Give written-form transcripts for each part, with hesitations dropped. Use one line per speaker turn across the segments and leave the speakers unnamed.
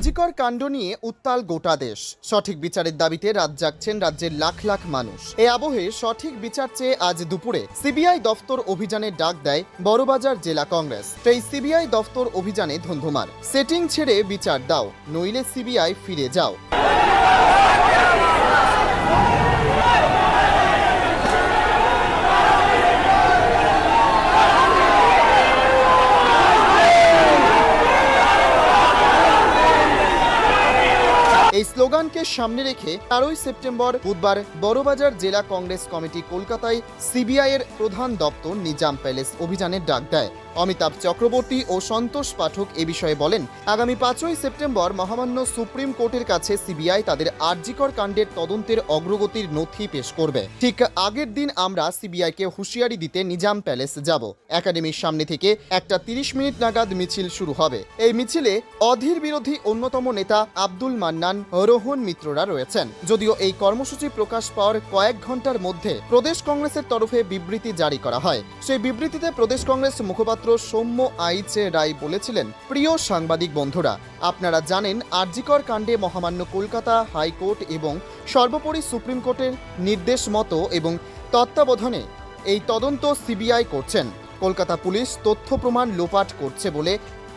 আরজিকর কাণ্ড নিয়ে উত্তাল গোটা দেশ। সঠিক বিচারের দাবিতে রাত জাগছেন রাজ্যের লাখ লাখ মানুষ। এই আবহে সঠিক বিচার চেয়ে আজ দুপুরে সিবিআই দফতর অভিযানের ডাক দেয় বড়বাজার জেলা কংগ্রেস। সেই সিবিআই দফতর অভিযানে ধুন্ধুমার। সেটিং ছেড়ে বিচার দাও, নইলে সিবিআই ফিরে যাও। এই স্লোগানকে সামনে রেখে 13 সেপ্টেম্বর বুধবার বড়বাজার জেলা কংগ্রেস কমিটি কলকাতায় সিবিআইয়ের প্রধান দপ্তর নিজাম প্যালেস অভিযানের ডাক দেয়। অমিতাভ চক্রবর্তী ও সন্তোষ পাঠক এ বিষয়ে বলেন, আগামী 5 সেপ্টেম্বর মহামান্য সুপ্রিম কোর্টের কাছে সিবিআই তাদের আরজিকর কাণ্ডের তদন্তের অগ্রগতির নথি পেশ করবে। ঠিক আগের দিন আমরা সিবিআইকে হুঁশিয়ারি দিতে নিজাম প্যালেস যাব। একাডেমির সামনে থেকে একটা 30 মিনিট নাগাদ মিছিল শুরু হবে। এই মিছিলে অধীর বিরোধী অন্যতম নেতা আব্দুল মান্নান, রোহন মিত্ররা রয়েছেন। যদিও এই কর্মসূচি প্রকাশ পাওয়ার কয়েক ঘন্টার মধ্যে প্রদেশ কংগ্রেসের তরফে বিবৃতি জারি করা হয়। সেই বিবৃতিতে প্রদেশ কংগ্রেস মুখপাত্র সৌম্য আইচে রায় বলেছিলেন, প্রিয় সাংবাদিক বন্ধুরা, আপনারা জানেন আরজিকর কাণ্ডে মহামান্য কলকাতা হাইকোর্ট এবং সর্বোপরি সুপ্রিম কোর্টের নির্দেশ মতো এবং তত্ত্বাবধানে এই তদন্ত সিবিআই করছেন। কলকাতা পুলিশ তথ্য প্রমাণ লোপাট করছে বলে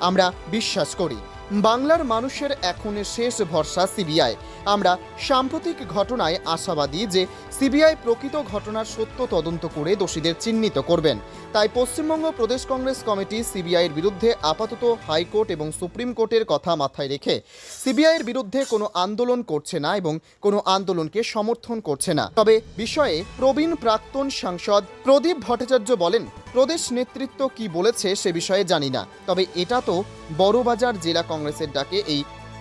আমরা বিশ্বাস করি। বাংলার মানুষের এখন শেষ ভরসা সিবিআই। আমরা সাম্প্রতিক ঘটনায় আশাবাদী যে সিবিআই প্রকৃত ঘটনার সত্য তদন্ত করে দোষীদের চিহ্নিত করবেন। তাই পশ্চিমবঙ্গ প্রদেশ কংগ্রেস কমিটি সিবিআইয়ের বিরুদ্ধে আপাতত হাইকোর্ট এবং সুপ্রিম কোর্টের কথা মাথায় রেখে সিবিআইয়ের বিরুদ্ধে কোনো আন্দোলন করছে না এবং কোনো আন্দোলনকে সমর্থন করছে না। তবে বিষয়ে প্রবীণ প্রাক্তন সাংসদ প্রদীপ ভট্টাচার্য বলেন, প্রদেশ নেতৃত্ব কি বলেছে সে বিষয়ে জানি না, তবে এটা তো বড়বাজার জেলা কংগ্রেসের ডাকে এই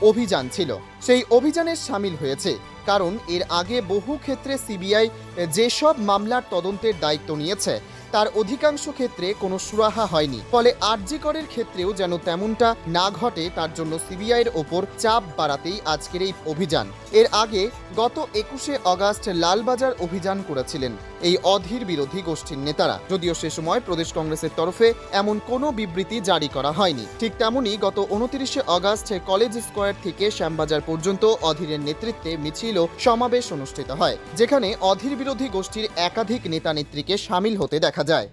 অভিযান ছিল, সেই অভিযানে সামিল হয়েছে। কারণ এর আগে বহু ক্ষেত্রে সিবিআই যেসব মামলার তদন্তের দায়িত্ব নিয়েছে তার অধিকাংশ ক্ষেত্রে কোনো সুরাহা হয়নি। ফলে আরজিকরের ক্ষেত্রেও যেন তেমনটা না ঘটে তার জন্য সিবিআইয়ের ওপর চাপ বাড়াতেই আজকের এই অভিযান। এর আগে গত 21শে আগস্ট লালবাজার অভিযান করেছিলেন এই অধীর বিরোধী গোষ্ঠীর নেতারা। যদিও সে সময় প্রদেশ কংগ্রেসের তরফে এমন কোনো বিবৃতি জারি করা হয়নি। ঠিক তেমনই গত 29শে আগস্ট কলেজ স্কোয়ার থেকে শ্যামবাজার পর্যন্ত অধীরের নেতৃত্বে মিছিল ও সমাবেশ অনুষ্ঠিত হয়, যেখানে অধীর বিরোধী গোষ্ঠীর একাধিক নেতা নেত্রীকে সামিল হতে দেখা যায়।